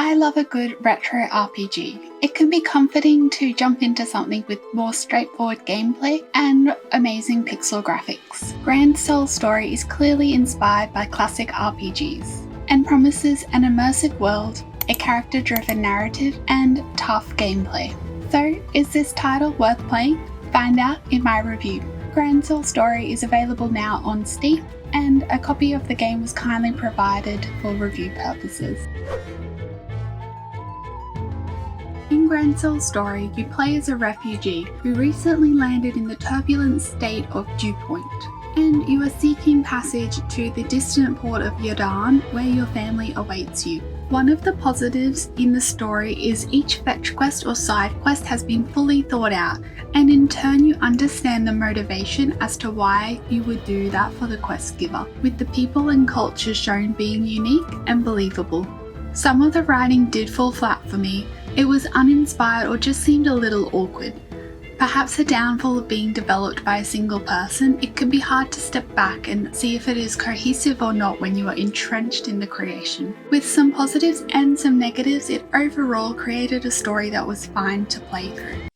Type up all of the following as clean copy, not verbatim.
I love a good retro RPG. It can be comforting to jump into something with more straightforward gameplay and amazing pixel graphics. Grand Soul Story is clearly inspired by classic RPGs and promises an immersive world, a character-driven narrative, and tough gameplay. So, is this title worth playing? Find out in my review. Grand Soul Story is available now on Steam, and a copy of the game was kindly provided for review purposes. In Grand Soul Story, you play as a refugee who recently landed in the turbulent state of Dew Point, and you are seeking passage to the distant port of Yodan, where your family awaits you. One of the positives in the story is each fetch quest or side quest has been fully thought out, and in turn you understand the motivation as to why you would do that for the quest giver, with the people and culture shown being unique and believable. Some of the writing did fall flat for me. It was uninspired or just seemed a little awkward. Perhaps a downfall of being developed by a single person, it can be hard to step back and see if it is cohesive or not when you are entrenched in the creation. With some positives and some negatives, it overall created a story that was fine to play through.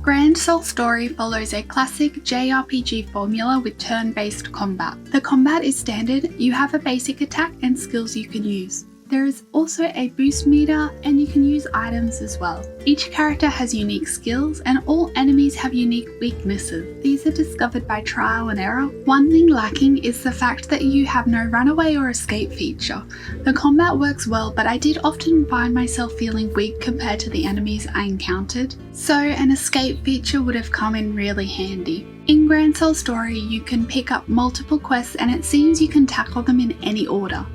Grand Soul Story follows a classic JRPG formula with turn-based combat. The combat is standard, you have a basic attack and skills you can use. There is also a boost meter and you can use items as well. Each character has unique skills and all enemies have unique weaknesses. These are discovered by trial and error. One thing lacking is the fact that you have no runaway or escape feature. The combat works well, but I did often find myself feeling weak compared to the enemies I encountered, so an escape feature would have come in really handy. In Grand Soul Story, you can pick up multiple quests and it seems you can tackle them in any order.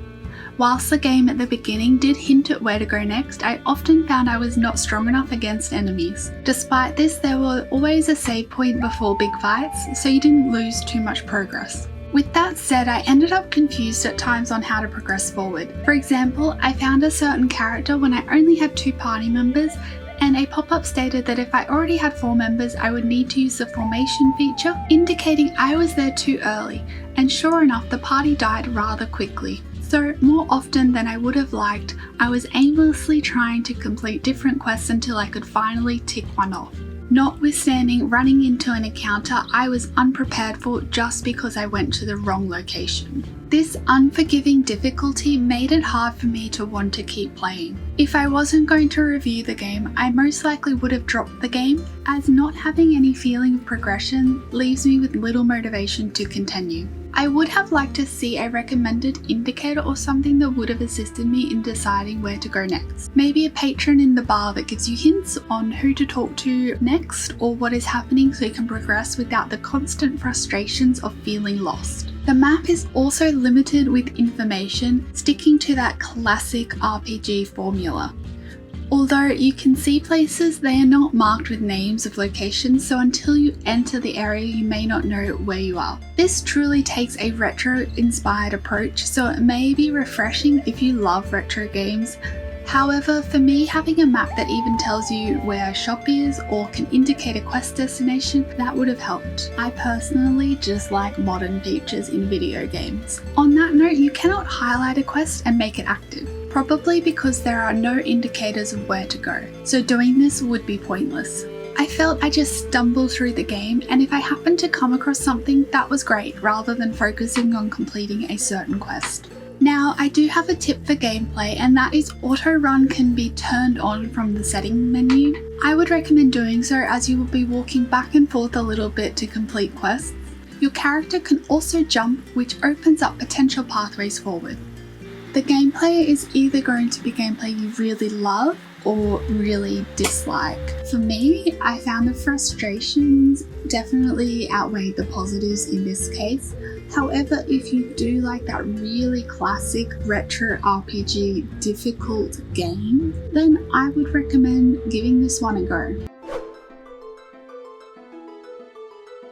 Whilst the game at the beginning did hint at where to go next, I often found I was not strong enough against enemies. Despite this, there were always a save point before big fights, so you didn't lose too much progress. With that said, I ended up confused at times on how to progress forward. For example, I found a certain character when I only had 2 party members, and a pop-up stated that if I already had 4 members, I would need to use the formation feature, indicating I was there too early, and sure enough, the party died rather quickly. So, more often than I would have liked, I was aimlessly trying to complete different quests until I could finally tick one off. Notwithstanding running into an encounter I was unprepared for just because I went to the wrong location. This unforgiving difficulty made it hard for me to want to keep playing. If I wasn't going to review the game, I most likely would have dropped the game, as not having any feeling of progression leaves me with little motivation to continue. I would have liked to see a recommended indicator or something that would have assisted me in deciding where to go next. Maybe a patron in the bar that gives you hints on who to talk to next or what is happening so you can progress without the constant frustrations of feeling lost. The map is also limited with information, sticking to that classic RPG formula. Although you can see places, they are not marked with names of locations, so until you enter the area you may not know where you are. This truly takes a retro-inspired approach, so it may be refreshing if you love retro games. However, for me, having a map that even tells you where a shop is or can indicate a quest destination, that would have helped. I personally just like modern features in video games. On that note, you cannot highlight a quest and make it active, probably because there are no indicators of where to go, so doing this would be pointless. I felt I just stumbled through the game, and if I happened to come across something, that was great, rather than focusing on completing a certain quest. Now, I do have a tip for gameplay, and that is auto run can be turned on from the setting menu. I would recommend doing so as you will be walking back and forth a little bit to complete quests. Your character can also jump, which opens up potential pathways forward. The gameplay is either going to be gameplay you really love or really dislike. For me, I found the frustrations definitely outweighed the positives in this case. However, if you do like that really classic retro RPG difficult game, then I would recommend giving this one a go.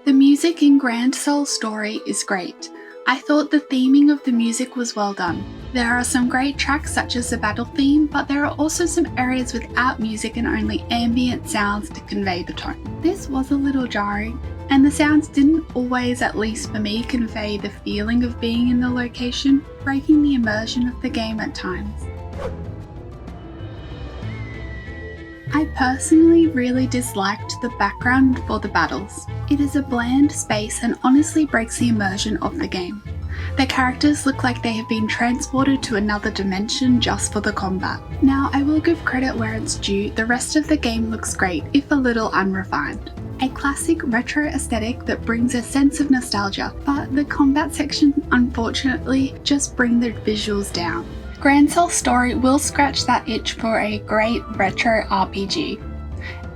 The music in Grand Soul Story is great. I thought the theming of the music was well done. There are some great tracks such as the battle theme, but there are also some areas without music and only ambient sounds to convey the tone. This was a little jarring, and the sounds didn't always, at least for me, convey the feeling of being in the location, breaking the immersion of the game at times. I personally really disliked the background for the battles. It is a bland space and honestly breaks the immersion of the game. The characters look like they have been transported to another dimension just for the combat. Now, I will give credit where it's due, the rest of the game looks great, if a little unrefined. A classic retro aesthetic that brings a sense of nostalgia, but the combat sections unfortunately just bring the visuals down. Grand Self Story will scratch that itch for a great retro RPG.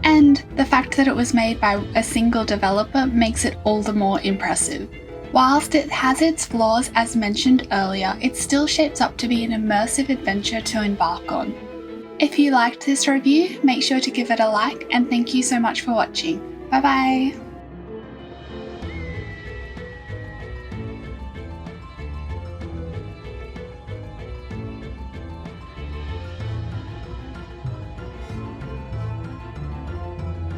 And the fact that it was made by a single developer makes it all the more impressive. Whilst it has its flaws as mentioned earlier, it still shapes up to be an immersive adventure to embark on. If you liked this review, make sure to give it a like, and thank you so much for watching. Bye bye!